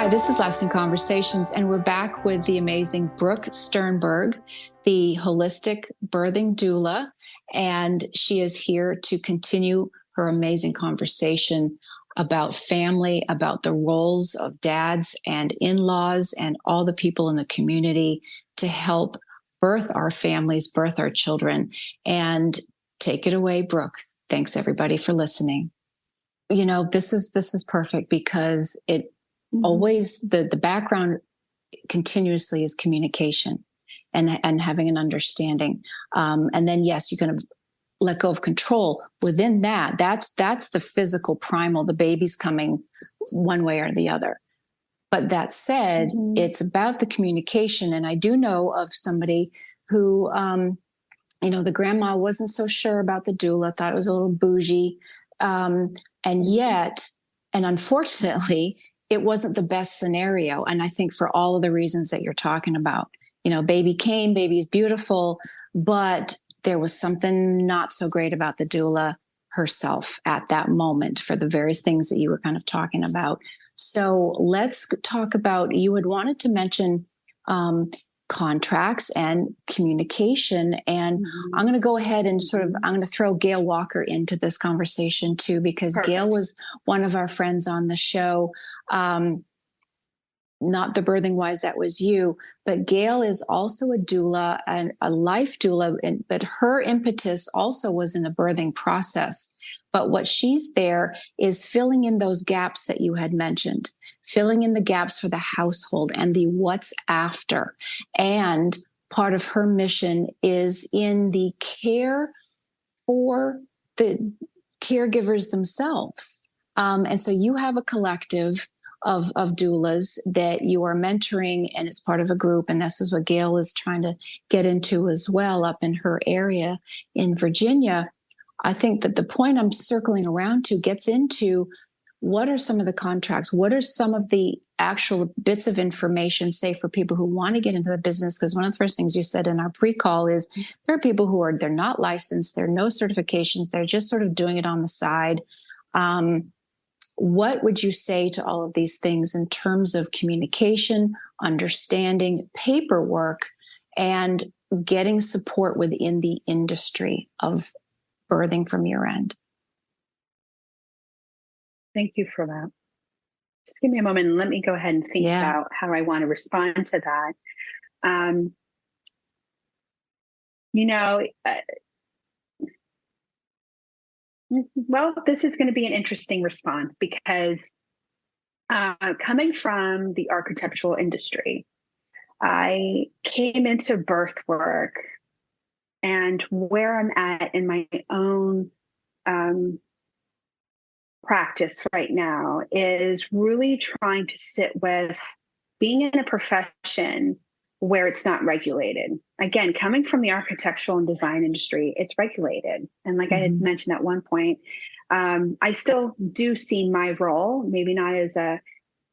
Hi, this is Lasting Conversations, and we're back with the amazing Brooke Sternberg, the holistic birthing doula, and she is here to continue her amazing conversation about family, about the roles of dads and in-laws and all the people in the community to help birth our families, birth our children. And take it away, Brooke. Thanks everybody for listening. You know, this is perfect because it always, the background continuously is communication and having an understanding. And then, yes, you're going to let go of control. Within that, that's the physical primal, the baby's coming one way or the other. But that said, it's about the communication. And I do know of somebody who, the grandma wasn't so sure about the doula, thought it was a little bougie. And yet, and unfortunately, it wasn't the best scenario. And I think for all of the reasons that you're talking about, baby came, baby is beautiful, but there was something not so great about the doula herself at that moment for the various things that you were kind of talking about. So let's talk about, you had wanted to mention contracts and communication. And I'm going to go ahead and I'm going to throw Gail Walker into this conversation too, because Perfect. Gail was one of our friends on the show. Not the Birthing Wise, that was you, but Gail is also a doula and a life doula, but her impetus also was in the birthing process. But what she's there is filling in those gaps that you had mentioned, filling in the gaps for the household and the what's after. And part of her mission is in the care for the caregivers themselves. And so you have a collective of doulas that you are mentoring, and it's part of a group. And this is what Gail is trying to get into as well up in her area in Virginia. I think that the point I'm circling around to gets into what are some of the contracts? What are some of the actual bits of information, say, for people who want to get into the business? Because one of the first things you said in our pre-call is there are people who they're not licensed, there are no certifications, they're just sort of doing it on the side. What would you say to all of these things in terms of communication, understanding, paperwork, and getting support within the industry of birthing from your end? Thank you for that. Just give me a moment and let me go ahead and think about how I want to respond to that. Well, this is going to be an interesting response because coming from the architectural industry, I came into birth work, and where I'm at in my own practice right now is really trying to sit with being in a profession where it's not regulated. Again, coming from the architectural and design industry, it's regulated. And like I had mentioned at one point, I still do see my role, maybe not as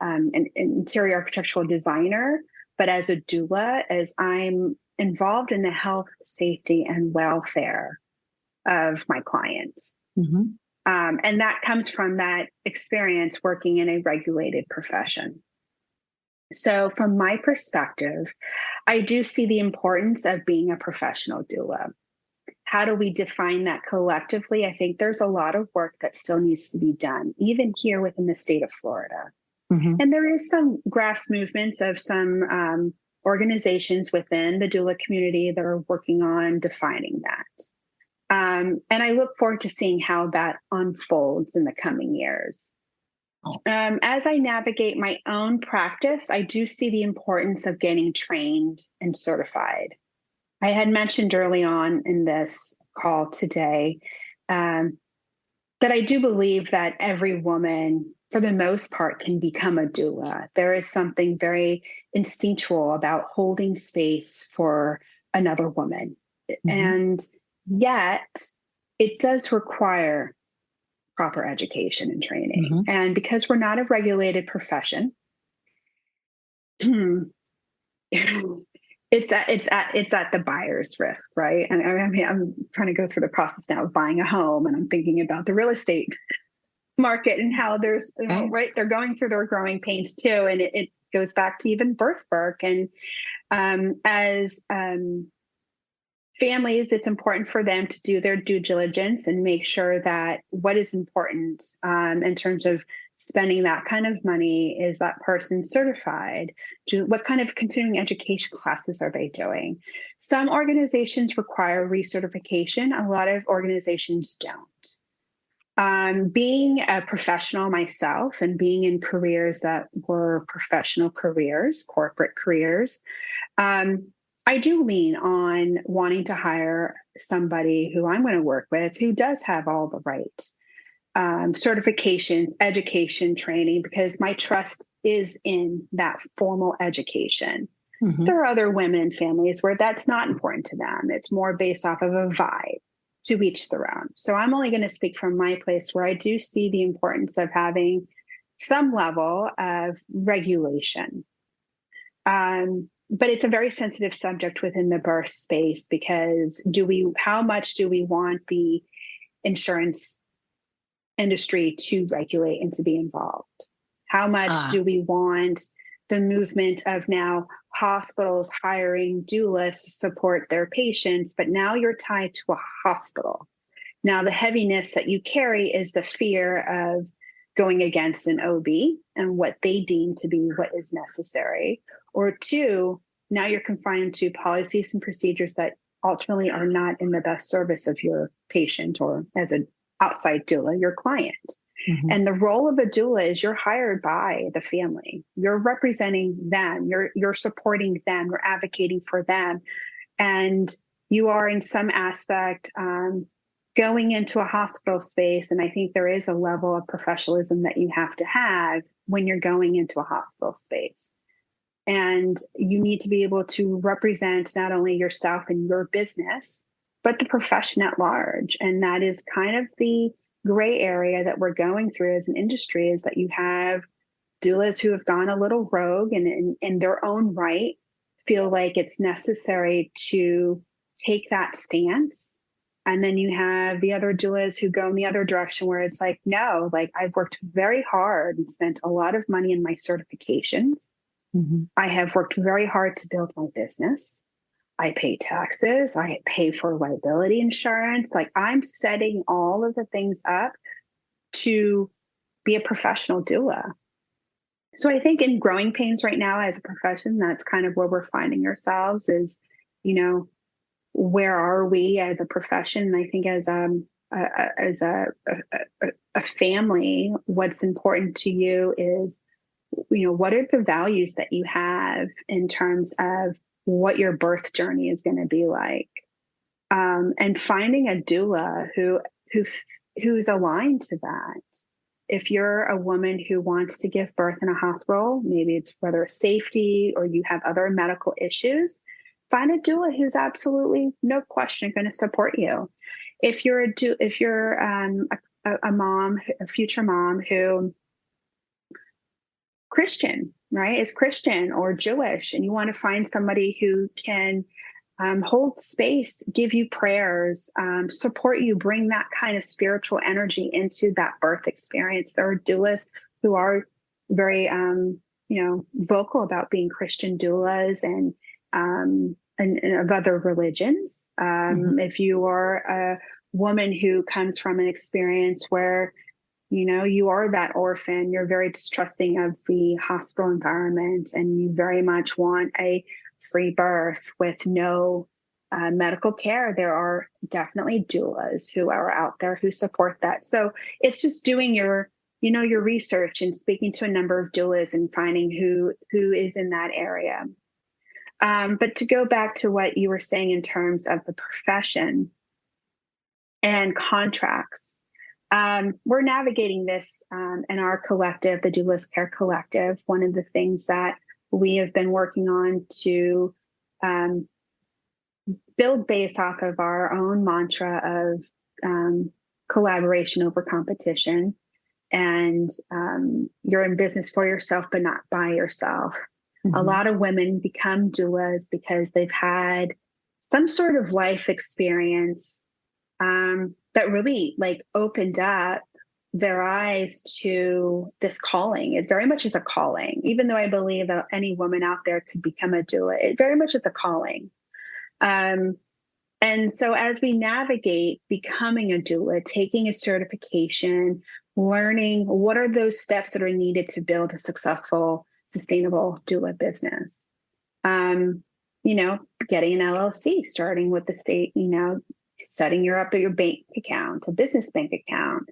an interior architectural designer, but as a doula, as I'm involved in the health, safety, and welfare of my clients. And that comes from that experience working in a regulated profession. So from my perspective, I do see the importance of being a professional doula. How do we define that collectively? I think there's a lot of work that still needs to be done, even here within the state of Florida. And there is some grass movements of some organizations within the doula community that are working on defining that. And I look forward to seeing how that unfolds in the coming years. As I navigate my own practice, I do see the importance of getting trained and certified. I had mentioned early on in this call today that I do believe that every woman, for the most part, can become a doula. There is something very instinctual about holding space for another woman. And yet, it does require proper education and training. And because we're not a regulated profession, it's at the buyer's risk, right? And I mean, I'm trying to go through the process now of buying a home, and I'm thinking about the real estate market and how there's, right, they're going through their growing pains too. And it goes back to even birth work. And as families, it's important for them to do their due diligence and make sure that what is important in terms of spending that kind of money, is that person certified? What kind of continuing education classes are they doing? Some organizations require recertification. A lot of organizations don't. Being a professional myself and being in careers that were professional careers, corporate careers, I do lean on wanting to hire somebody who I'm going to work with who does have all the right certifications, education, training, because my trust is in that formal education. Mm-hmm. There are other women and families where that's not important to them. It's more based off of a vibe, to each their own. So I'm only going to speak from my place where I do see the importance of having some level of regulation. But it's a very sensitive subject within the birth space, because how much do we want the insurance industry to regulate and to be involved? How much do we want the movement of now hospitals hiring doulas to support their patients, but now you're tied to a hospital? Now the heaviness that you carry is the fear of going against an OB and what they deem to be what is necessary. Or two, now you're confined to policies and procedures that ultimately are not in the best service of your patient, or as an outside doula, your client. Mm-hmm. And the role of a doula is you're hired by the family. You're representing them. You're supporting them. You're advocating for them. And you are in some aspect going into a hospital space. And I think there is a level of professionalism that you have to have when you're going into a hospital space. And you need to be able to represent not only yourself and your business, but the profession at large. And that is kind of the gray area that we're going through as an industry, is that you have doulas who have gone a little rogue and in their own right feel like it's necessary to take that stance. And then you have the other doulas who go in the other direction, where it's like, no, like, I've worked very hard and spent a lot of money in my certifications. Mm-hmm. I have worked very hard to build my business. I pay taxes. I pay for liability insurance. Like, I'm setting all of the things up to be a professional doula. So I think in growing pains right now as a profession, that's kind of where we're finding ourselves is, where are we as a profession? And I think as a family, what's important to you is, what are the values that you have in terms of what your birth journey is going to be like, and finding a doula who's aligned to that. If you're a woman who wants to give birth in a hospital, maybe it's whether safety or you have other medical issues, find a doula who's absolutely, no question, going to support you. If you're a mom, a future mom who Christian, right, is Christian or Jewish, and you want to find somebody who can hold space, give you prayers, support you, bring that kind of spiritual energy into that birth experience. There are doulas who are very, vocal about being Christian doulas and of other religions. Mm-hmm. If you are a woman who comes from an experience where you are that orphan, you're very distrusting of the hospital environment, and you very much want a free birth with no medical care, there are definitely doulas who are out there who support that. So it's just doing your research and speaking to a number of doulas and finding who is in that area. But to go back to what you were saying in terms of the profession and contracts, we're navigating this in our collective, the Doulas Care Collective. One of the things that we have been working on to build based off of our own mantra of collaboration over competition, and you're in business for yourself, but not by yourself. Mm-hmm. A lot of women become doulas because they've had some sort of life experience that really opened up their eyes to this calling. It very much is a calling, even though I believe that any woman out there could become a doula. It very much is a calling. And so as we navigate becoming a doula, taking a certification, learning what are those steps that are needed to build a successful, sustainable doula business. Getting an LLC, starting with the state, setting up your bank account, a business bank account,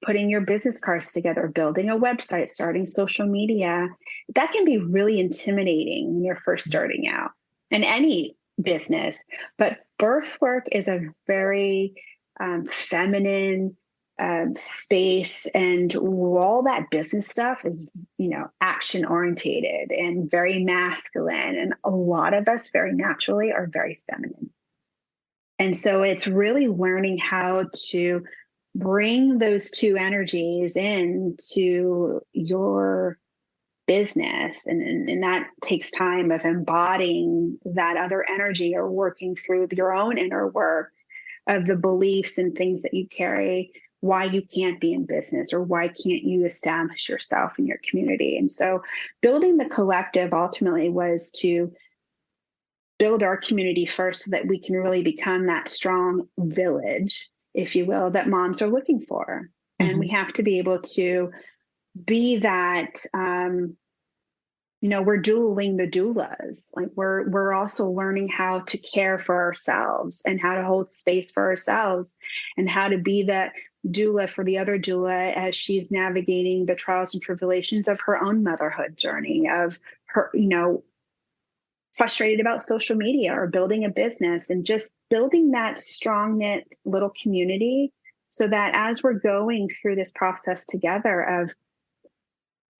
putting your business cards together, building a website, starting social media. That can be really intimidating when you're first starting out in any business. But birth work is a very feminine space, and all that business stuff is, action orientated and very masculine. And a lot of us very naturally are very feminine. And so it's really learning how to bring those two energies into your business. And that takes time of embodying that other energy or working through your own inner work of the beliefs and things that you carry, why you can't be in business or why can't you establish yourself in your community. And so building the collective ultimately was to build our community first so that we can really become that strong village, if you will, that moms are looking for. Mm-hmm. And we have to be able to be that, we're dueling the doulas. Like we're also learning how to care for ourselves and how to hold space for ourselves and how to be that doula for the other doula as she's navigating the trials and tribulations of her own motherhood journey, of her, frustrated about social media or building a business, and just building that strong knit little community so that as we're going through this process together of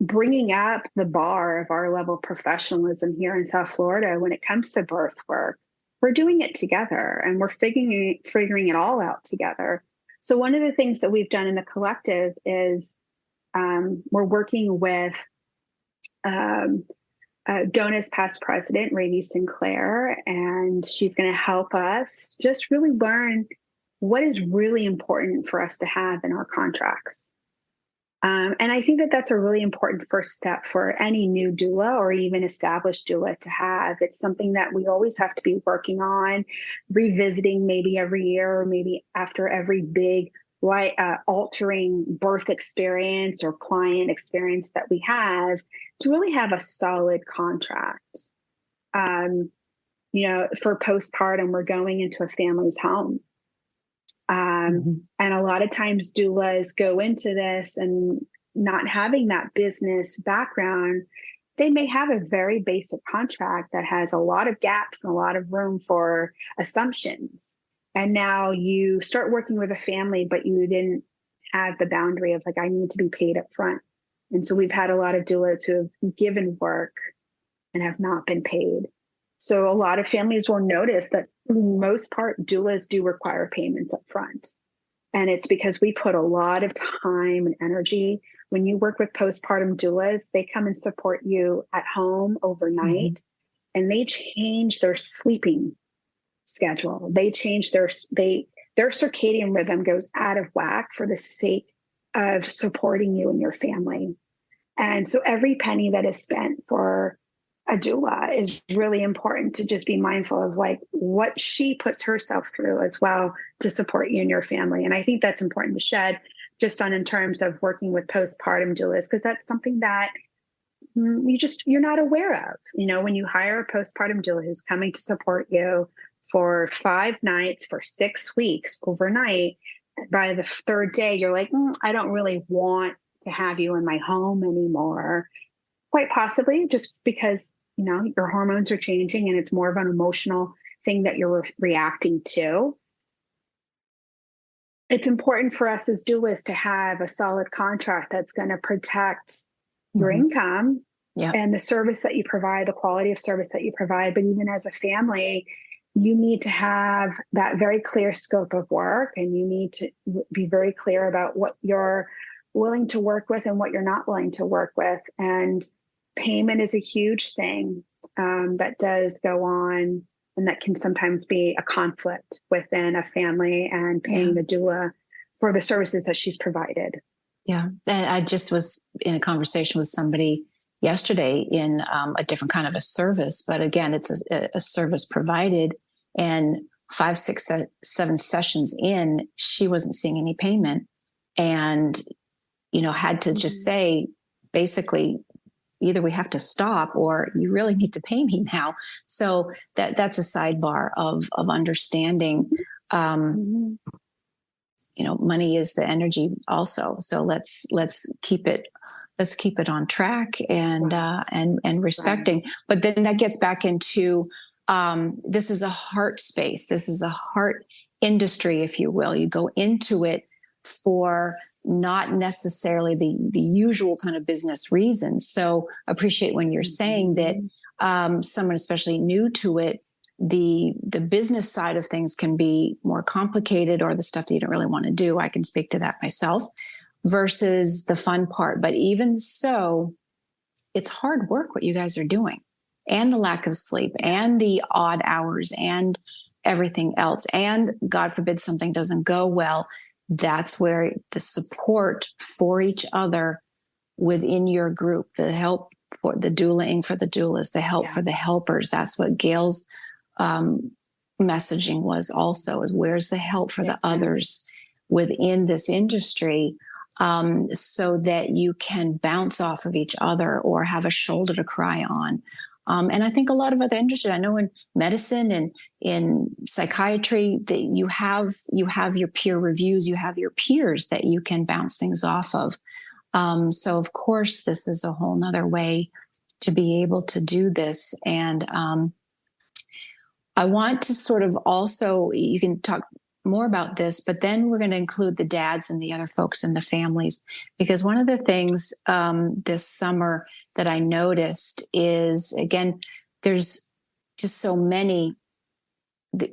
bringing up the bar of our level of professionalism here in South Florida when it comes to birth work, we're doing it together and we're figuring it all out together. So one of the things that we've done in the collective is we're working with Dona's past president, Rainey Sinclair, and she's going to help us just really learn what is really important for us to have in our contracts. And I think that that's a really important first step for any new doula or even established doula to have. It's something that we always have to be working on, revisiting maybe every year or maybe after every big altering birth experience or client experience that we have to really have a solid contract. For postpartum, we're going into a family's home. And a lot of times doulas go into this and not having that business background, they may have a very basic contract that has a lot of gaps and a lot of room for assumptions. And now you start working with a family, but you didn't have the boundary of like, I need to be paid up front. And so we've had a lot of doulas who have given work and have not been paid. So a lot of families will notice that for the most part, doulas do require payments up front. And it's because we put a lot of time and energy. When you work with postpartum doulas, they come and support you at home overnight, and they change their sleeping schedule. They change their circadian rhythm goes out of whack for the sake of supporting you and your family. And so every penny that is spent for a doula is really important to just be mindful of like what she puts herself through as well to support you and your family. And I think that's important to shed just on in terms of working with postpartum doulas, because that's something that you're not aware of. When you hire a postpartum doula who's coming to support you for 5 nights, for 6 weeks overnight, by the third day, you're like, I don't really want to have you in my home anymore. Quite possibly just because, your hormones are changing and it's more of an emotional thing that you're reacting to. It's important for us as doulas to have a solid contract that's going to protect your income and the service that you provide, the quality of service that you provide. But even as a family, you need to have that very clear scope of work, and you need to be very clear about what you're willing to work with and what you're not willing to work with. And payment is a huge thing that does go on, and that can sometimes be a conflict within a family and paying the doula for the services that she's provided. Yeah. And I just was in a conversation with somebody yesterday in a different kind of a service, but again, it's a service provided, and 5, 6, 7 sessions in, she wasn't seeing any payment, and, had to just say, basically, either we have to stop or you really need to pay me now. So that's a sidebar of understanding, money is the energy also. So let's keep it on track and respecting. Right. But then that gets back into, this is a heart space. This is a heart industry, if you will. You go into it for not necessarily the usual kind of business reasons. So appreciate when you're saying that, someone especially new to it, the business side of things can be more complicated, or the stuff that you don't really want to do. I can speak to that myself, versus the fun part. But even so, it's hard work what you guys are doing, and the lack of sleep and the odd hours and everything else. And God forbid something doesn't go well. That's where the support for each other within your group, the help for the doulaing for the doulas, the help for the helpers. That's what Gail's messaging was also, is where's the help for the others within this industry, so that you can bounce off of each other or have a shoulder to cry on. And I think a lot of other industries, I know in medicine and in psychiatry, that you have your peer reviews, you have your peers that you can bounce things off of. So of course, this is a whole nother way to be able to do this. And I want to sort of also, you can talk more about this, but then we're going to include the dads and the other folks in the families, because one of the things this summer that I noticed is, again, there's just so many,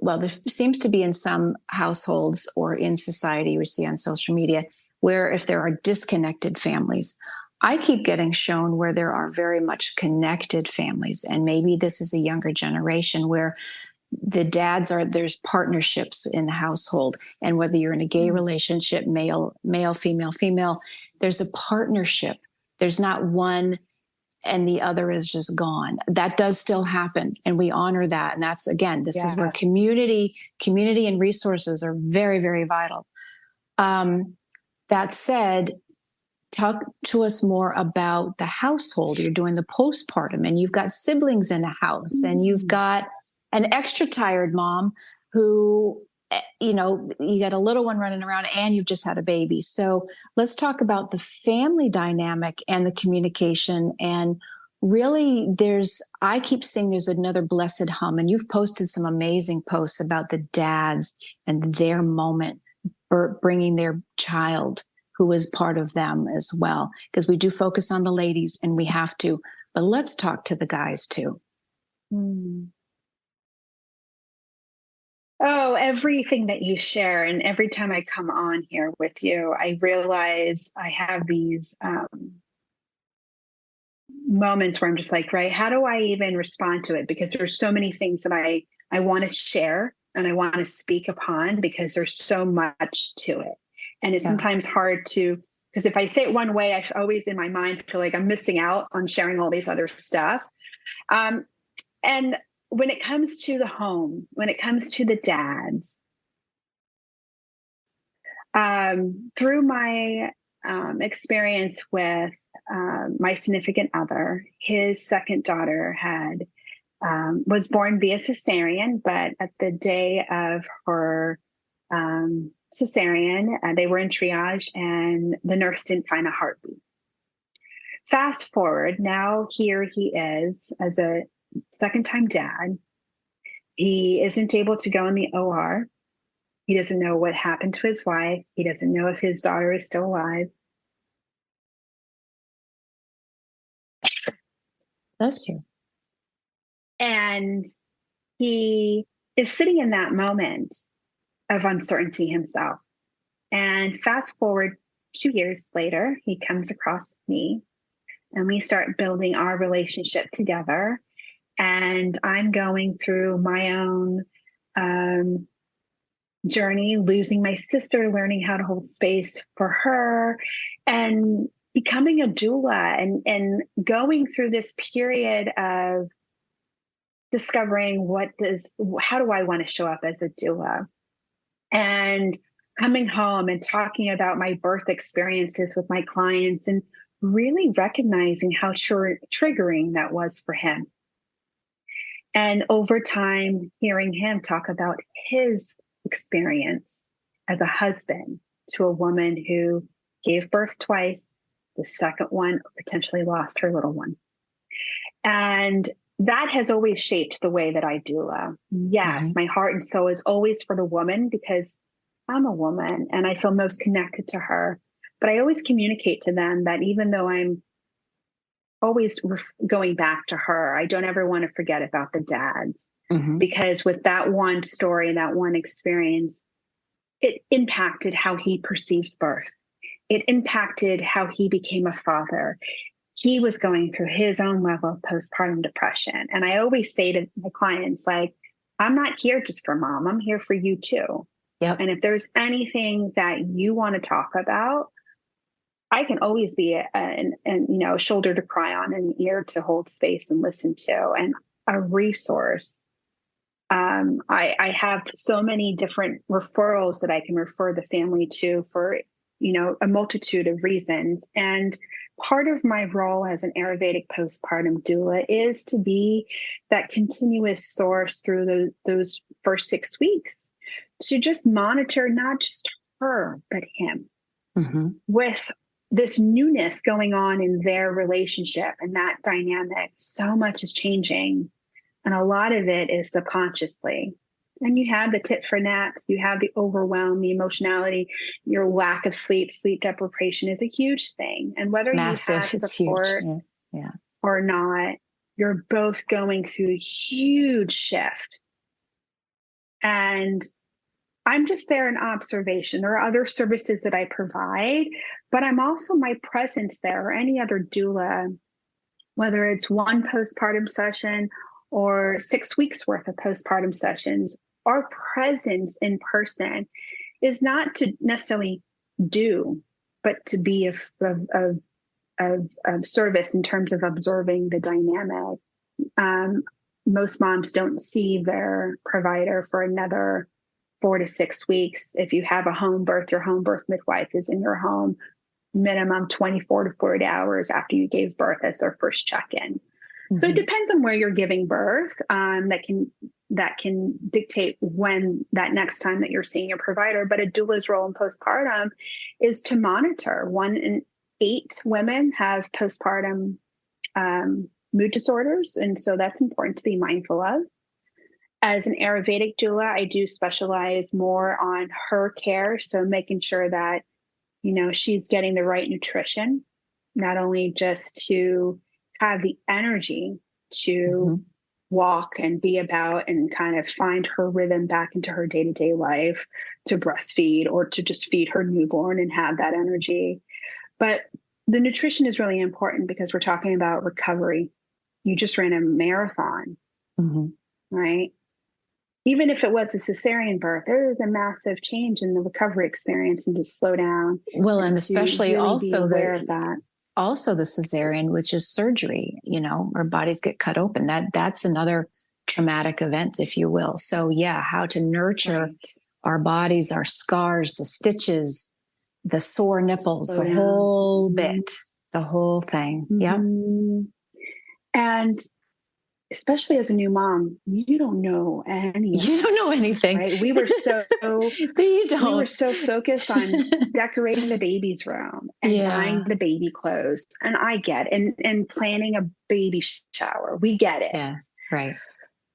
well, there seems to be in some households or in society, we see on social media, where if there are disconnected families, I keep getting shown where there are very much connected families. And maybe this is a younger generation where the dads there's partnerships in the household. And whether you're in a gay relationship, male, female, there's a partnership. There's not one and the other is just gone. That does still happen. And we honor that. And that's, again, this is where community and resources are very, very vital. That said, talk to us more about the household. You're doing the postpartum, and you've got siblings in a house, and you've got an extra tired mom who, you got a little one running around, and you've just had a baby. So let's talk about the family dynamic and the communication. And really, I keep saying there's another blessed hum, and you've posted some amazing posts about the dads and their moment for bringing their child who is part of them as well. Because we do focus on the ladies, and we have to, but let's talk to the guys too. Oh, everything that you share. And every time I come on here with you, I realize I have these moments where I'm just like, right, how do I even respond to it? Because there's so many things that I want to share and I want to speak upon, because there's so much to it. And it's sometimes hard to, because if I say it one way, I always in my mind feel like I'm missing out on sharing all these other stuff. And when it comes to the home, when it comes to the dads, through my experience with my significant other, his second daughter was born via cesarean, but at the day of her cesarean, they were in triage, and the nurse didn't find a heartbeat. Fast forward, now here he is as a second-time dad. He isn't able to go in the OR. He doesn't know what happened to his wife. He doesn't know if his daughter is still alive. Bless you. And he is sitting in that moment of uncertainty himself. And fast forward 2 years later, he comes across me, and we start building our relationship together. And I'm going through my own journey, losing my sister, learning how to hold space for her, and becoming a doula, and going through this period of discovering how do I want to show up as a doula, and coming home and talking about my birth experiences with my clients, and really recognizing how triggering that was for him. And over time, hearing him talk about his experience as a husband to a woman who gave birth twice, the second one potentially lost her little one. And that has always shaped the way that I doula. Yes, my heart and soul is always for the woman because I'm a woman and I feel most connected to her. But I always communicate to them that even though I'm always going back to her, I don't ever want to forget about the dads. Because with that one story, that one experience, it impacted how he perceives birth. It impacted how he became a father. He was going through his own level of postpartum depression. And I always say to my clients, like, I'm not here just for mom. I'm here for you too. Yep. And if there's anything that you want to talk about, I can always be a shoulder to cry on, an ear to hold space and listen to, and a resource. I have so many different referrals that I can refer the family to for, a multitude of reasons. And part of my role as an Ayurvedic postpartum doula is to be that continuous source through those first 6 weeks, to just monitor not just her, but him, with this newness going on in their relationship and that dynamic. So much is changing. And a lot of it is subconsciously. And you have the tit for nats, you have the overwhelm, the emotionality, your lack of sleep deprivation is a huge thing. And whether you have support or not, you're both going through a huge shift. And I'm just there in observation. There are other services that I provide, but I'm also my presence there, or any other doula, whether it's one postpartum session or 6 weeks worth of postpartum sessions. Our presence in person is not to necessarily do, but to be of service in terms of observing the dynamic. Most moms don't see their provider for another 4 to 6 weeks. If you have a home birth, your home birth midwife is in your home minimum 24 to 40 hours after you gave birth as their first check-in. So it depends on where you're giving birth. That can dictate when that next time that you're seeing your provider. But a doula's role in postpartum is to monitor. 1 in 8 women have postpartum mood disorders, and so that's important to be mindful of. As an Ayurvedic doula, I do specialize more on her care, so making sure that she's getting the right nutrition, not only just to have the energy to walk and be about and kind of find her rhythm back into her day-to-day life, to breastfeed or to just feed her newborn and have that energy. But the nutrition is really important because we're talking about recovery. You just ran a marathon, right? Even if it was a cesarean birth, there is a massive change in the recovery experience, and to slow down. Well, and especially really also be aware of that. Also the cesarean, which is surgery, our bodies get cut open. That's another traumatic event, if you will. So how to nurture our bodies, our scars, the stitches, the sore nipples, the whole bit, the whole thing. Yeah. And especially as a new mom, you don't know anything. You don't know anything. Right? We were so you don't. We were so focused on decorating the baby's room and buying the baby clothes. And I get it. And planning a baby shower. We get it. Yes. Right.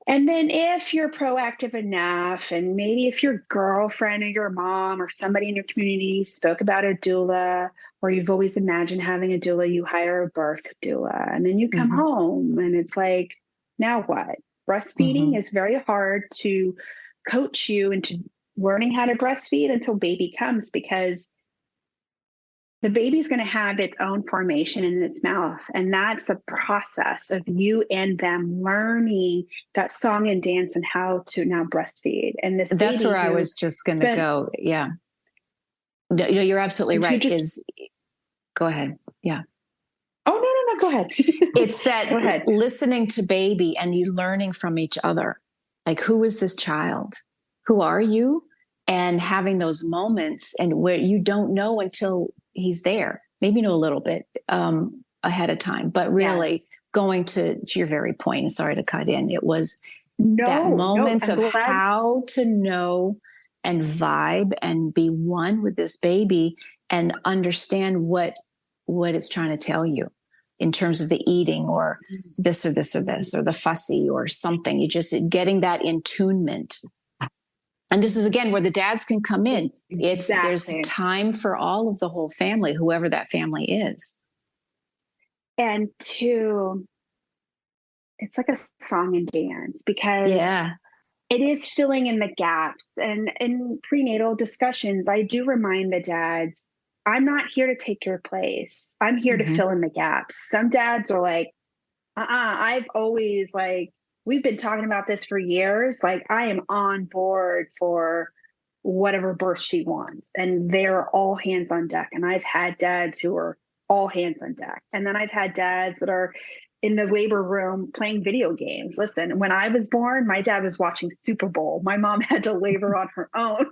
And then if you're proactive enough, and maybe if your girlfriend or your mom or somebody in your community spoke about a doula, or you've always imagined having a doula, you hire a birth doula, and then you come home and it's like, now what? Breastfeeding is very hard to coach you into learning how to breastfeed until baby comes, because the baby's going to have its own formation in its mouth. And that's the process of you and them learning that song and dance and how to now breastfeed. And this That's baby where I was just going to go. Yeah. No, you're absolutely right. Go ahead. Yeah. Oh, no. Go ahead. It's that listening to baby and you learning from each other. Like, who is this child? Who are you? And having those moments and where you don't know until he's there. Maybe know a little bit ahead of time, but really going to your very point, and sorry to cut in, it was that moments of how to know and vibe and be one with this baby and understand what it's trying to tell you in terms of the eating or this or this or this or the fussy or something. You just getting that attunement. And this is, again, where the dads can come in. There's time for all of the whole family, whoever that family is. And it's like a song and dance because it is filling in the gaps. And in prenatal discussions, I do remind the dads, I'm not here to take your place. I'm here to fill in the gaps. Some dads are like, I've always we've been talking about this for years. Like, I am on board for whatever birth she wants. And they're all hands on deck. And I've had dads who are all hands on deck. And then I've had dads that are in the labor room playing video games. Listen, when I was born, my dad was watching Super Bowl. My mom had to labor on her own.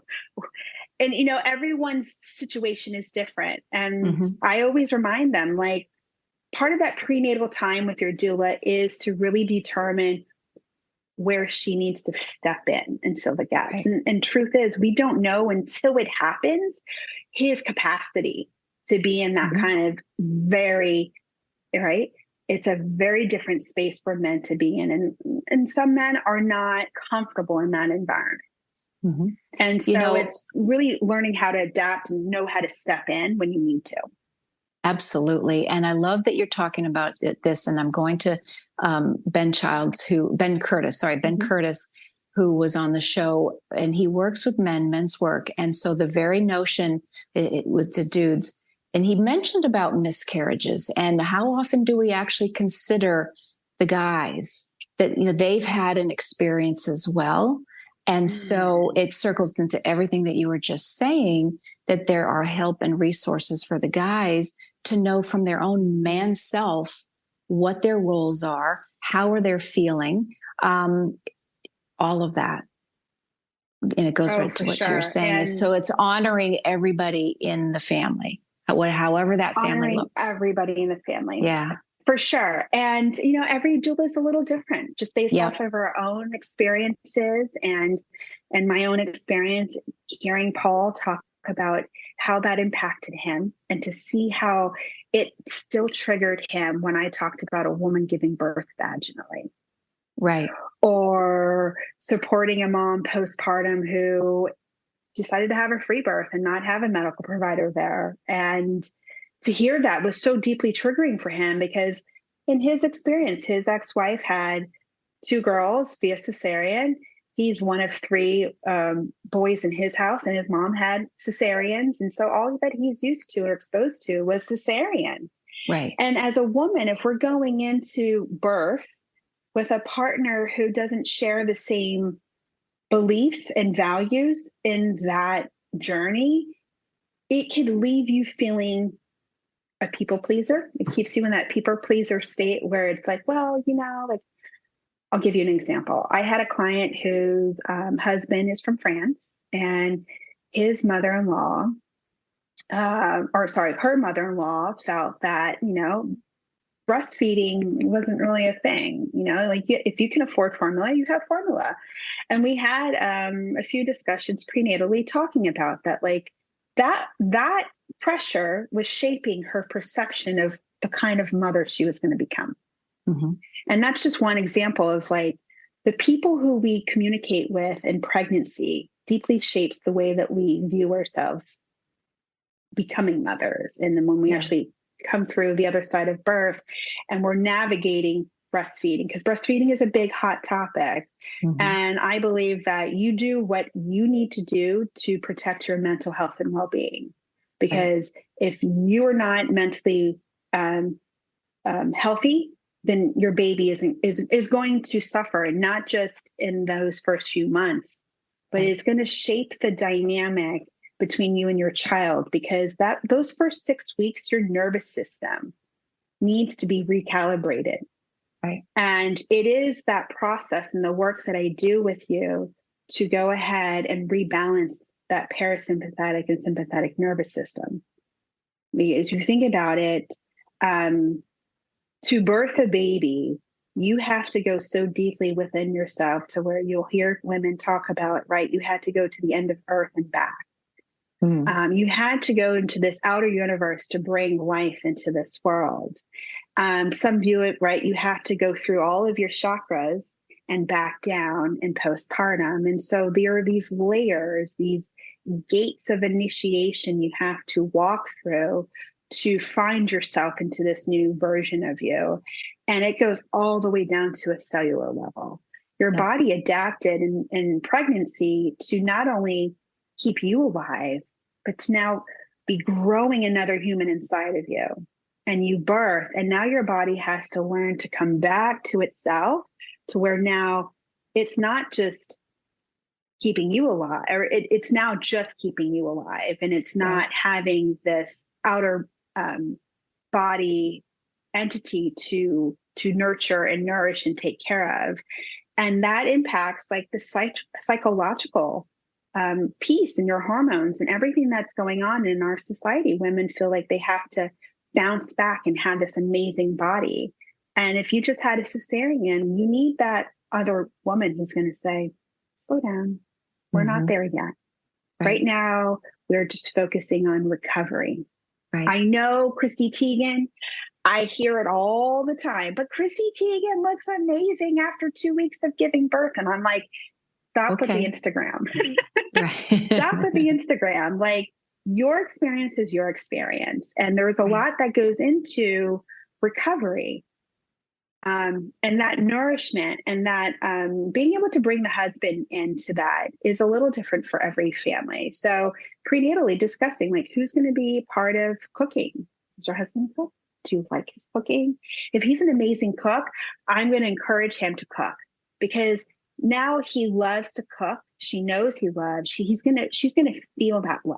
And, everyone's situation is different. And I always remind them, part of that prenatal time with your doula is to really determine where she needs to step in and fill the gaps. Right. And truth is, we don't know until it happens, his capacity to be in that kind of it's a very different space for men to be in. And some men are not comfortable in that environment. And so it's really learning how to adapt and know how to step in when you need to. Absolutely. And I love that you're talking about this. And I'm going to Ben Curtis, who was on the show, and he works with men's work. And so the very notion with the dudes, and he mentioned about miscarriages and how often do we actually consider the guys that, they've had an experience as well. And so it circles into everything that you were just saying, that there are help and resources for the guys to know from their own man self what their roles are, how are they feeling, all of that. And it goes right to what you're saying. So it's honoring everybody in the family, however that family looks. Everybody in the family. Yeah. For sure. And, every doula is a little different just based off of our own experiences and my own experience hearing Paul talk about how that impacted him and to see how it still triggered him when I talked about a woman giving birth vaginally. Right. Or supporting a mom postpartum who decided to have a free birth and not have a medical provider there. And to hear that was so deeply triggering for him because in his experience, his ex-wife had 2 girls via cesarean. He's one of 3 boys in his house, and his mom had cesareans. And so all that he's used to or exposed to was cesarean. Right. And as a woman, if we're going into birth with a partner who doesn't share the same beliefs and values in that journey, it could leave you feeling a people pleaser. It keeps you in that people pleaser state where it's like, well, I'll give you an example. I had a client whose husband is from France, and his mother-in-law, her mother-in-law felt that, breastfeeding wasn't really a thing. If you can afford formula, you have formula. And we had a few discussions prenatally talking about that, that pressure was shaping her perception of the kind of mother she was going to become. And that's just one example of the people who we communicate with in pregnancy deeply shapes the way that we view ourselves becoming mothers. And then when we actually come through the other side of birth and we're navigating breastfeeding, because breastfeeding is a big hot topic. And I believe that you do what you need to do to protect your mental health and well-being, because if you are not mentally healthy, then your baby is going to suffer, and not just in those first few months, but it's going to shape the dynamic between you and your child, because those first 6 weeks, your nervous system needs to be recalibrated. Right. And it is that process and the work that I do with you to go ahead and rebalance that parasympathetic and sympathetic nervous system. Because if you think about it, to birth a baby, you have to go so deeply within yourself to where you'll hear women talk about, right? You had to go to the end of earth and back. You had to go into this outer universe to bring life into this world. Some view it, right? You have to go through all of your chakras and back down in postpartum. And so there are these layers, these gates of initiation you have to walk through to find yourself into this new version of you. And it goes all the way down to a cellular level. Your body adapted in pregnancy to not only keep you alive, but to now be growing another human inside of you. And you birth, and now your body has to learn to come back to itself, to where now it's not just keeping you alive, or it's now just keeping you alive, and it's not having this outer body entity to nurture and nourish and take care of. And that impacts like the psychological piece and your hormones and everything that's going on in our society. Women feel like they have to bounce back and have this amazing body. And if you just had a cesarean, you need that other woman who's going to say, slow down. We're not there yet. Right now, we're just focusing on recovery. Right. I know Chrissy Teigen, I hear it all the time, but Chrissy Teigen looks amazing after 2 weeks of giving birth. And I'm like, stop with the Instagram. Stop with the Instagram. Like, your experience is your experience. And there's a lot that goes into recovery. And that nourishment and that being able to bring the husband into that is a little different for every family. So prenatally discussing, like, who's going to be part of cooking? Does your husband cook? Do you like his cooking? If he's an amazing cook, I'm going to encourage him to cook, because now he loves to cook. She knows he loves. She's going to feel that love.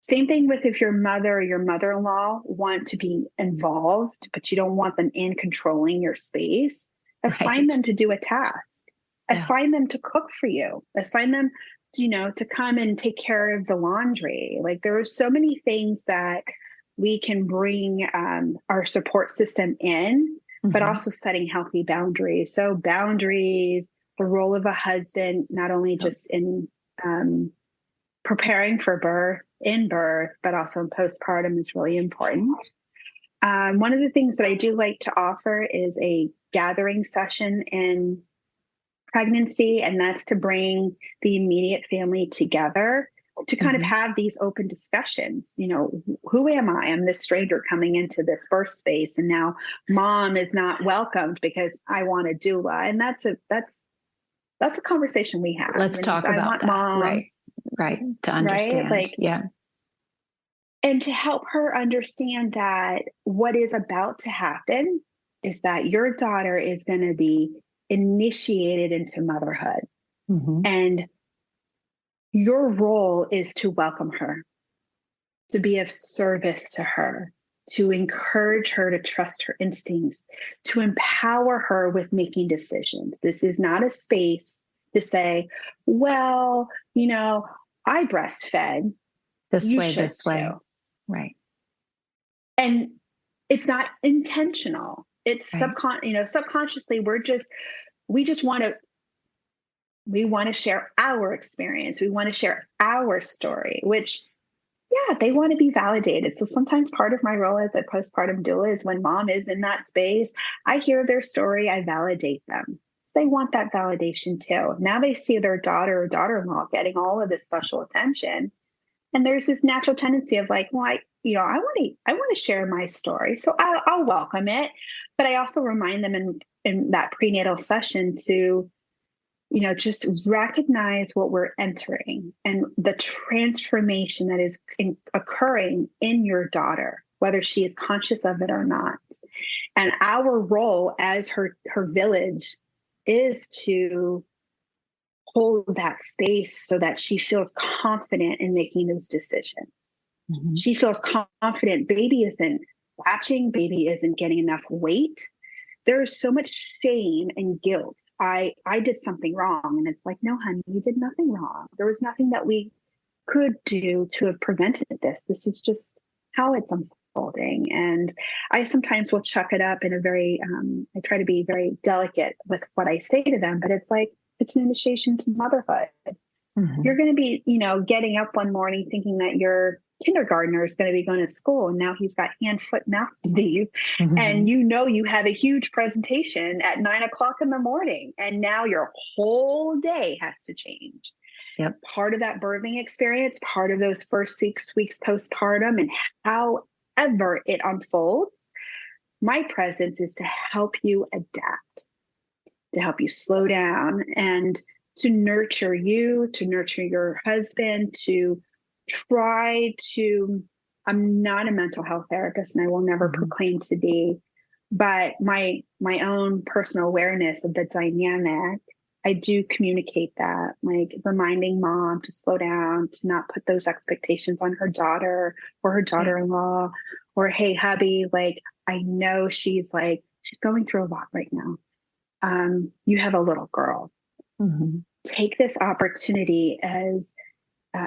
Same thing with if your mother or your mother-in-law want to be involved, but you don't want them in controlling your space. Assign them to do a task. Assign them to cook for you. Assign them, to come and take care of the laundry. Like, there are so many things that we can bring our support system in, but also setting healthy boundaries. So boundaries, the role of a husband, not only just in preparing for birth, in birth, but also in postpartum, is really important. One of the things that I do like to offer is a gathering session in pregnancy, and that's to bring the immediate family together to kind of have these open discussions. Who am I? I'm this stranger coming into this birth space, and now mom is not welcomed because I want a doula, and that's a conversation we have. Let's talk about that. Mom, right. To understand. And to help her understand that what is about to happen is that your daughter is going to be initiated into motherhood. And your role is to welcome her, to be of service to her, to encourage her to trust her instincts, to empower her with making decisions. This is not a space to say, well, I breastfed. This way. Right. And it's not intentional. It's subconsciously we want to share our experience. We want to share our story, which, they want to be validated. So sometimes part of my role as a postpartum doula is when mom is in that space, I hear their story, I validate them. So they want that validation too. Now they see their daughter or daughter-in-law getting all of this special attention. And there's this natural tendency of like, well, I want to share my story. So I'll welcome it. But I also remind them in that prenatal session to just recognize what we're entering and the transformation that is occurring in your daughter, whether she is conscious of it or not. And our role as her village is to hold that space so that she feels confident in making those decisions. Mm-hmm. She feels confident. Baby isn't latching. Baby isn't getting enough weight. There is so much shame and guilt. I did something wrong. And it's like, no, honey, you did nothing wrong. There was nothing that we could do to have prevented this. This is just how it's unfolding. And I sometimes will chuck it up in a very, I try to be very delicate with what I say to them, but it's like, it's an initiation to motherhood. Mm-hmm. You're going to be, getting up one morning thinking that your kindergartner is going to be going to school, and now he's got hand, foot, mouth disease. Mm-hmm. And you have a huge presentation at 9:00 in the morning, and now your whole day has to change. Yep. Part of that birthing experience, part of those first 6 weeks postpartum, and however it unfolds, my presence is to help you adapt, to help you slow down, and to nurture you, to nurture your husband, to try to, I'm not a mental health therapist, and I will never proclaim to be, but my own personal awareness of the dynamic, I do communicate that, like reminding mom to slow down, to not put those expectations on her daughter or her daughter-in-law, or, hey, hubby, like, I know she's going through a lot right now. You have a little girl. Mm-hmm. Take this opportunity as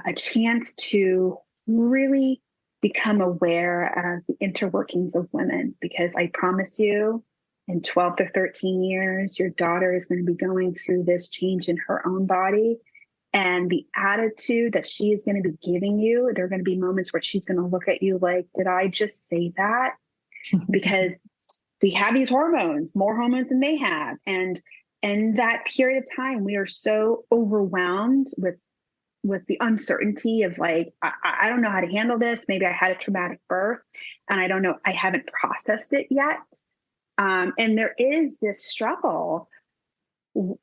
a chance to really become aware of the interworkings of women, because I promise you, in 12 to 13 years, your daughter is going to be going through this change in her own body. And the attitude that she is going to be giving you, there are going to be moments where she's going to look at you like, did I just say that? Because we have these hormones, more hormones than they have. And in that period of time, we are so overwhelmed with the uncertainty of like, I don't know how to handle this. Maybe I had a traumatic birth and I don't know, I haven't processed it yet. And there is this struggle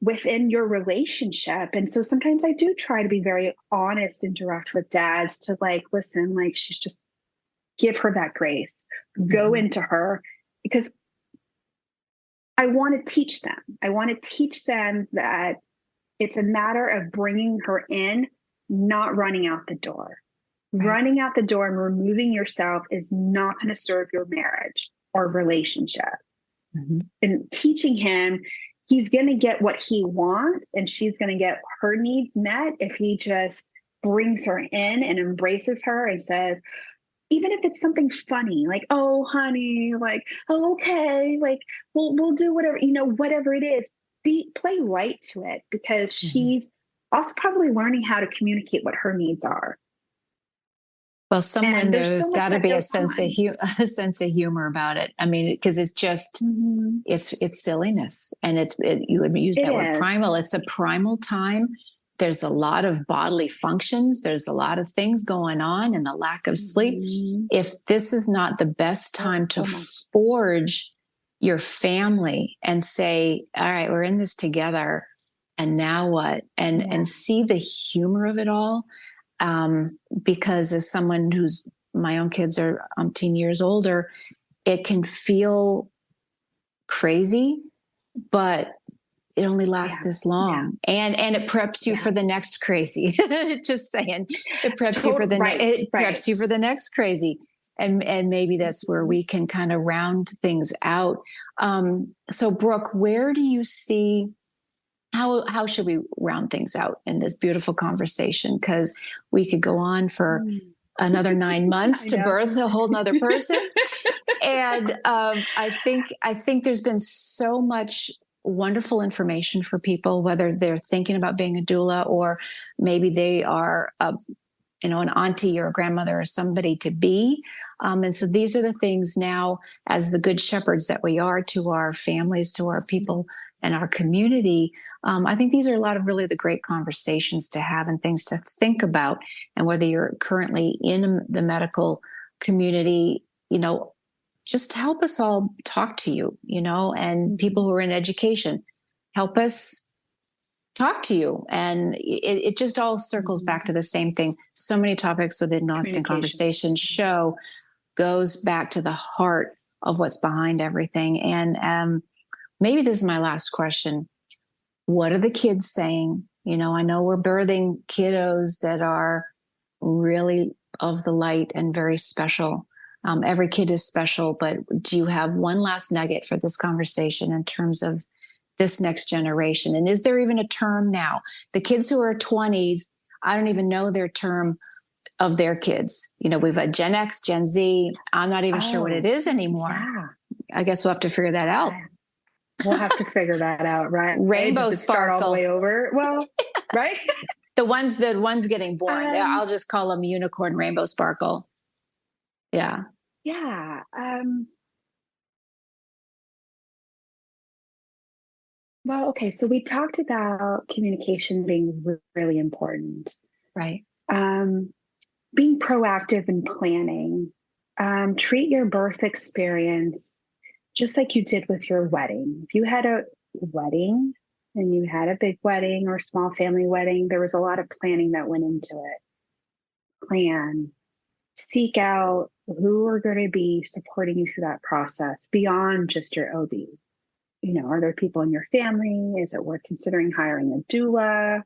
within your relationship. And so sometimes I do try to be very honest and direct with dads to like, listen, like, she's just, give her that grace, go into her, because I want to teach them. I want to teach them that it's a matter of bringing her in, not running out the door. Right. Running out the door and removing yourself is not going to serve your marriage or relationship. Mm-hmm. And teaching him, he's going to get what he wants and she's going to get her needs met if he just brings her in and embraces her and says, even if it's something funny, like, oh, honey, like, oh, okay, like, we'll do whatever, whatever it is, play light to it, because she's also probably learning how to communicate what her needs are. Well, there's got to be a sense of humor about it. I mean, because it's just, it's silliness, and you would use that word primal. It's a primal time. There's a lot of bodily functions. There's a lot of things going on, and the lack of sleep. If this is not the best time to forge your family and say, all right, we're in this together, and now what? And see the humor of it all. Because as someone my own kids are umpteen years older, it can feel crazy, but it only lasts this long. Yeah. And it preps you for the next crazy. Just saying, it preps you for preps you for the next crazy. And maybe that's where we can kind of round things out. So Brooke, where do you see, how should we round things out in this beautiful conversation? Because we could go on for another 9 months to birth a whole nother person. And I think there's been so much wonderful information for people, whether they're thinking about being a doula or maybe they are an auntie or a grandmother or somebody to be. And so these are the things now, as the good shepherds that we are to our families, to our people and our community. I think these are a lot of really the great conversations to have and things to think about. And whether you're currently in the medical community, just help us all talk to you, and people who are in education, help us talk to you. And it just all circles back to the same thing. So many topics within Lost in Conversation show goes back to the heart of what's behind everything. And maybe this is my last question. What are the kids saying? You know, I know we're birthing kiddos that are really of the light and very special. Every kid is special, but do you have one last nugget for this conversation in terms of this next generation? And is there even a term now? The kids who are 20s, I don't even know their term of their kids. You know, we've had Gen X, Gen Z. I'm not even sure what it is anymore. Yeah. I guess we'll have to figure that out. We'll have to figure that out, right? Rainbow Does it sparkle start all the way over. Well, right? The ones getting born. I'll just call them unicorn, rainbow sparkle. Yeah. Yeah. Well, okay. So we talked about communication being really important. Right. Being proactive and planning. Treat your birth experience just like you did with your wedding. If you had a wedding and you had a big wedding or small family wedding, there was a lot of planning that went into it. Plan, seek out who are going to be supporting you through that process beyond just your OB. You know, are there people in your family? Is it worth considering hiring a doula?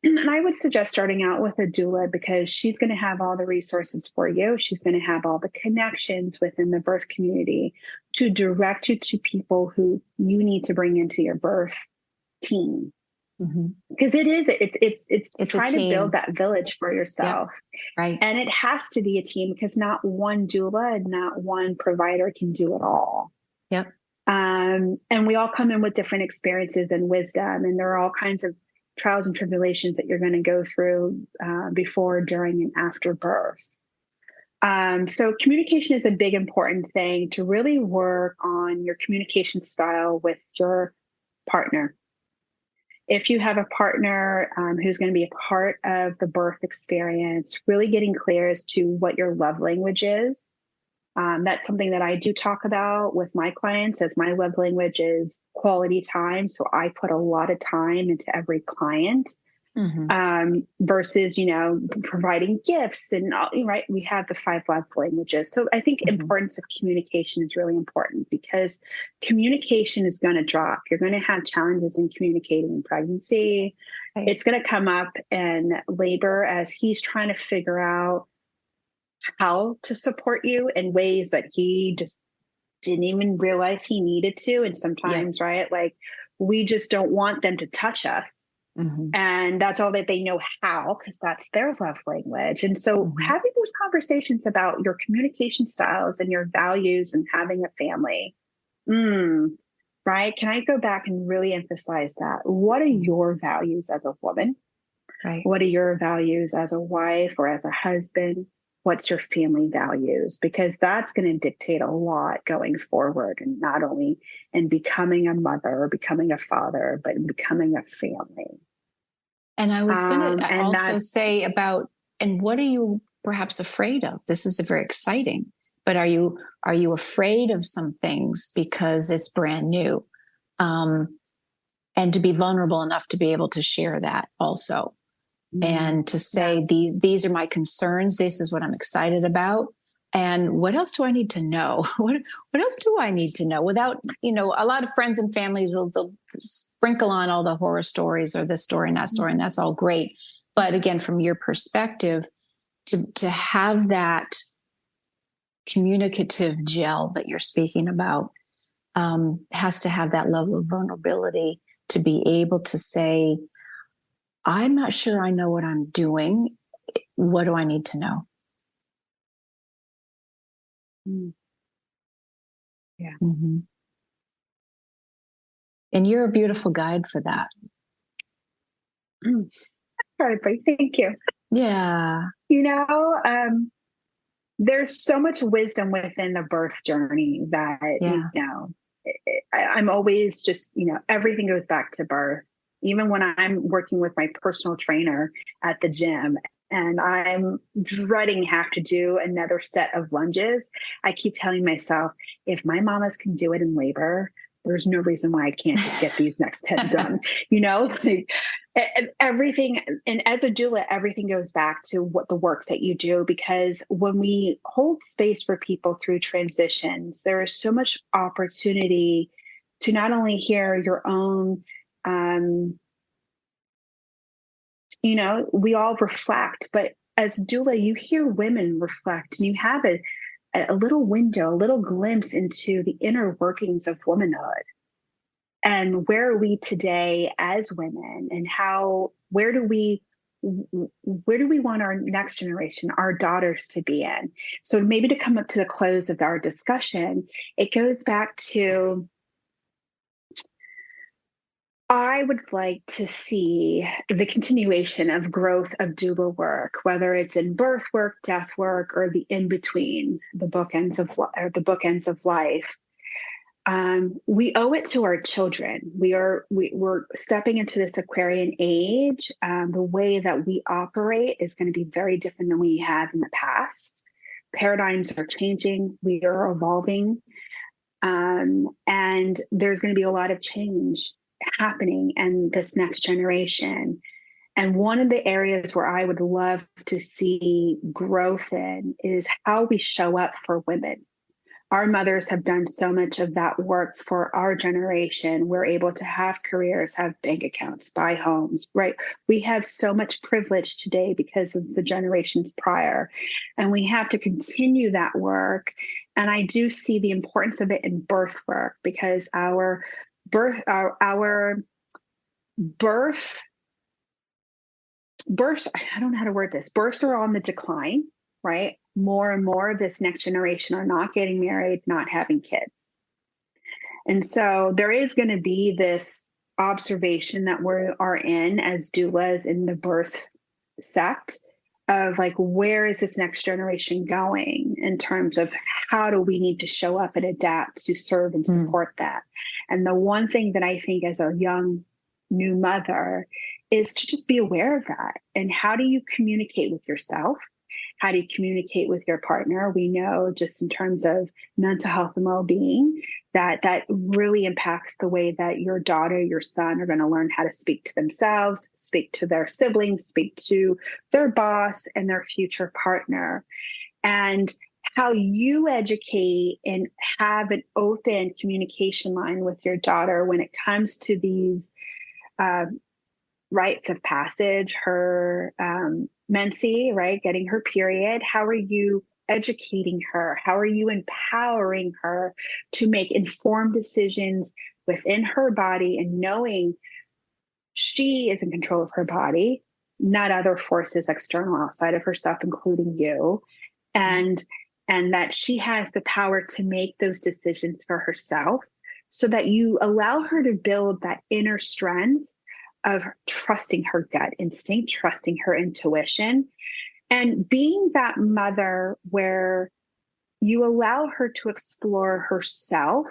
And I would suggest starting out with a doula because she's going to have all the resources for you. She's going to have all the connections within the birth community to direct you to people who you need to bring into your birth team. Because it's trying to build that village for yourself. Yep. Right. And it has to be a team because not one doula and not one provider can do it all. Yep. And we all come in with different experiences and wisdom, and there are all kinds of trials and tribulations that you're going to go through before, during, and after birth. So communication is a big, important thing to really work on your communication style with your partner. If you have a partner who's going to be a part of the birth experience, really getting clear as to what your love language is. That's something that I do talk about with my clients, as my love language is quality time. So I put a lot of time into every client versus, you know, providing gifts and right. We have the 5 love languages. So I think importance of communication is really important because communication is going to drop. You're going to have challenges in communicating in pregnancy. Right. It's going to come up in labor as he's trying to figure out how to support you in ways that he just didn't even realize he needed to. And sometimes, right, like we just don't want them to touch us. And that's all that they know how, because that's their love language. And so having those conversations about your communication styles and your values and having a family, right? Can I go back and really emphasize that? What are your values as a woman? Right. What are your values as a wife or as a husband? What's your family values? Because that's going to dictate a lot going forward, and not only in becoming a mother or becoming a father, but in becoming a family. And I was going to also say about, and what are you perhaps afraid of? This is very exciting, but are you afraid of some things because it's brand new? And to be vulnerable enough to be able to share that also. And to say, these are my concerns. This is what I'm excited about. And what else do I need to know? What else do I need to know? Without, you know, a lot of friends and families they'll sprinkle on all the horror stories or this story and that story, and that's all great. But again, from your perspective, to have that communicative gel that you're speaking about has to have that level of vulnerability to be able to say, I'm not sure I know what I'm doing. What do I need to know? Yeah. And you're a beautiful guide for that. Thank you. Yeah. You know, there's so much wisdom within the birth journey that, you know, I'm always just, you know, everything goes back to birth. Even when I'm working with my personal trainer at the gym and I'm dreading have to do another set of lunges, I keep telling myself, if my mamas can do it in labor, there's no reason why I can't just get these next 10 done. Like everything. And as a doula, everything goes back to what the work that you do, because when we hold space for people through transitions, there is so much opportunity to not only hear your own, we all reflect, but as doula, you hear women reflect, and you have a little window, a little glimpse into the inner workings of womanhood. And where are we today as women, and where do we want our next generation, our daughters, to be in? So maybe to come up to the close of our discussion, it goes back to, I would like to see the continuation of growth of doula work, whether it's in birth work, death work, or the in between, the bookends of life. We owe it to our children. We're stepping into this Aquarian age. The way that we operate is going to be very different than we have in the past. Paradigms are changing. We are evolving, and there's going to be a lot of change happening in this next generation. And one of the areas where I would love to see growth in is how we show up for women. Our mothers have done so much of that work for our generation. We're able to have careers, have bank accounts, buy homes, right? We have so much privilege today because of the generations prior, and we have to continue that work. And I do see the importance of it in birth work, because our births I don't know how to word this. Births are on the decline, right? More and more of this next generation are not getting married, not having kids. And so there is going to be this observation that we are in as doulas in the birth sect of like, where is this next generation going in terms of how do we need to show up and adapt to serve and support that? And the one thing that I think as a young new mother is to just be aware of that. And how do you communicate with yourself? How do you communicate with your partner? We know just in terms of mental health and well-being, that really impacts the way that your daughter, your son are going to learn how to speak to themselves, speak to their siblings, speak to their boss and their future partner. And how you educate and have an open communication line with your daughter when it comes to these rites of passage, her menses, right? Getting her period. How are you educating her? How are you empowering her to make informed decisions within her body and knowing she is in control of her body, not other forces external outside of herself, including you, and that she has the power to make those decisions for herself, so that you allow her to build that inner strength of trusting her gut instinct, trusting her intuition, and being that mother where you allow her to explore herself.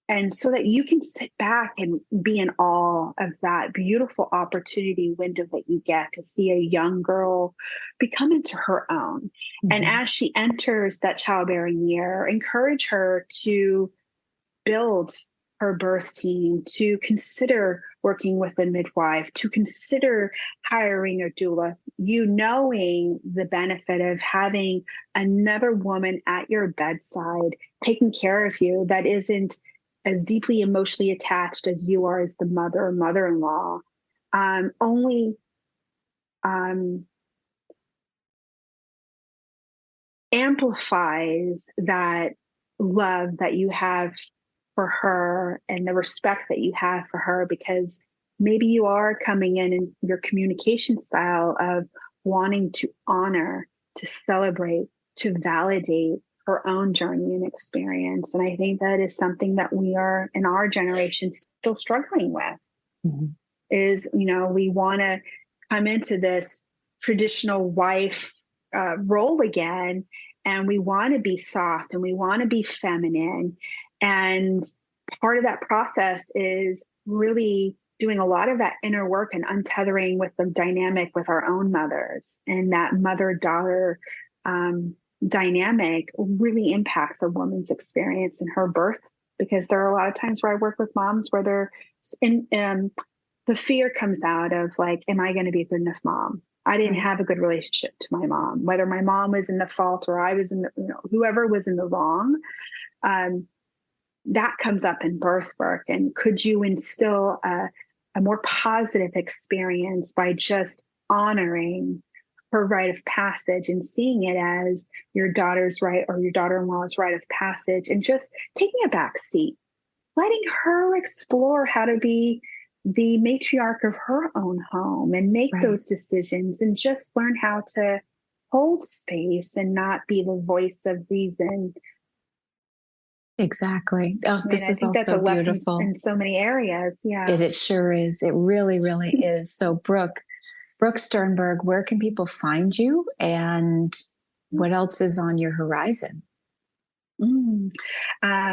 And so that you can sit back and be in awe of that beautiful opportunity window that you get to see a young girl become into her own. And as she enters that childbearing year, encourage her to build her birth team, to consider working with a midwife, to consider hiring a doula, you knowing the benefit of having another woman at your bedside taking care of you that isn't as deeply emotionally attached as you are as the mother or mother-in-law, only amplifies that love that you have for her and the respect that you have for her, because maybe you are coming in your communication style of wanting to honor, to celebrate, to validate her own journey and experience. And I think that is something that we are in our generation still struggling with. Is, we want to come into this traditional wife role again, and we want to be soft and we want to be feminine. And part of that process is really doing a lot of that inner work and untethering with the dynamic with our own mothers. And that mother-daughter dynamic really impacts a woman's experience in her birth because there are a lot of times where I work with moms where they're in, the fear comes out of like, am I going to be a good enough mom? I didn't have a good relationship to my mom, whether my mom was in the fault or I was in the, whoever was in the wrong. That comes up in birth work. And could you instill a more positive experience by just honoring her rite of passage and seeing it as your daughter's right or your daughter-in-law's rite of passage, and just taking a back seat, letting her explore how to be the matriarch of her own home and make those decisions, and just learn how to hold space and not be the voice of reason. Exactly. Oh, this is that's also a lesson beautiful in so many areas. Yeah, it sure is. It really, really is. So, Brooke Sternberg, where can people find you, and what else is on your horizon?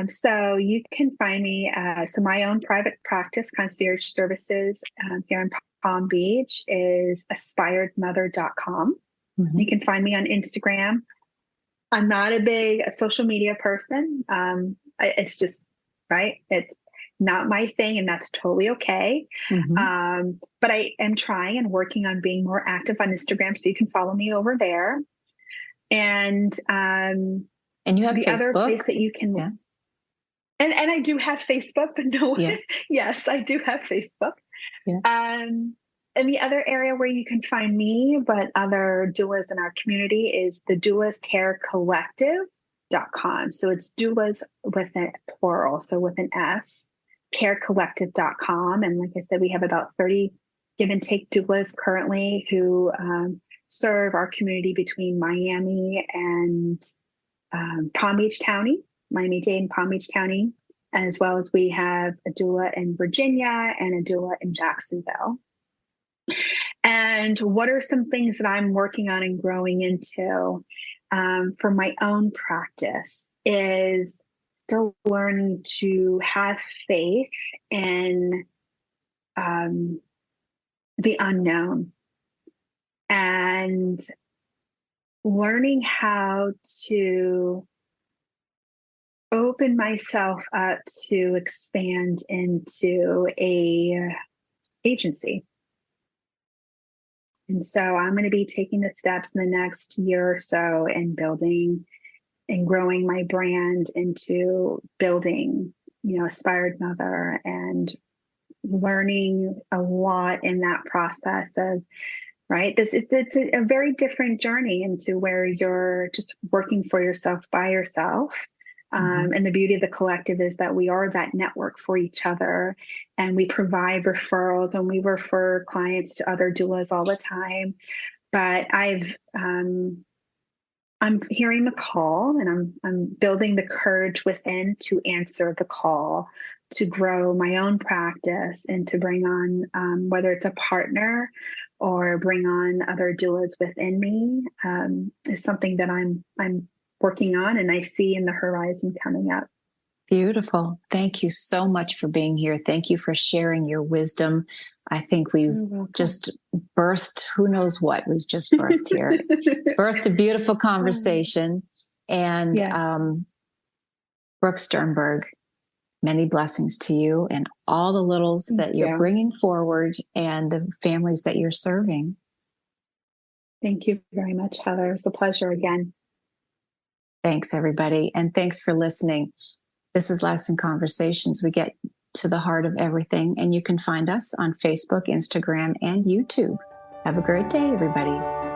So you can find me. So my own private practice, concierge services here in Palm Beach, is aspiredmother.com. You can find me on Instagram. I'm not a big social media person. It's just, it's not my thing, and that's totally okay. But I am trying and working on being more active on Instagram, so you can follow me over there. And you have the Facebook? Other place that you can, and I do have Facebook, but no, yes, I do have Facebook. And the other area where you can find me, but other doulas in our community, is the doulascarecollective.com. So it's doulas with a plural, so with an S, carecollective.com. And like I said, we have about 30 give and take doulas currently who serve our community between Miami and Palm Beach County, Miami-Dade and Palm Beach County, as well as we have a doula in Virginia and a doula in Jacksonville. And what are some things that I'm working on and growing into for my own practice is still learning to have faith in the unknown, and learning how to open myself up to expand into a agency. And so I'm going to be taking the steps in the next year or so and building and growing my brand into building, Aspired Mother, and learning a lot in that process of, it's a very different journey into where you're just working for yourself by yourself. And the beauty of the collective is that we are that network for each other, and we provide referrals, and we refer clients to other doulas all the time. But I'm hearing the call, and I'm building the courage within to answer the call, to grow my own practice, and to bring on, whether it's a partner or bring on other doulas within me, is something that I'm working on, and I see in the horizon coming up. Beautiful. Thank you so much for being here. Thank you for sharing your wisdom. I think we've just birthed, who knows what we've just birthed here. Birthed a beautiful conversation. And Brooke Sternberg, many blessings to you and all the littles that you're bringing forward and the families that you're serving. Thank you very much, Heather. It's a pleasure again. Thanks, everybody. And thanks for listening. This is Lesson Conversations. We get to the heart of everything, and you can find us on Facebook, Instagram, and YouTube. Have a great day, everybody.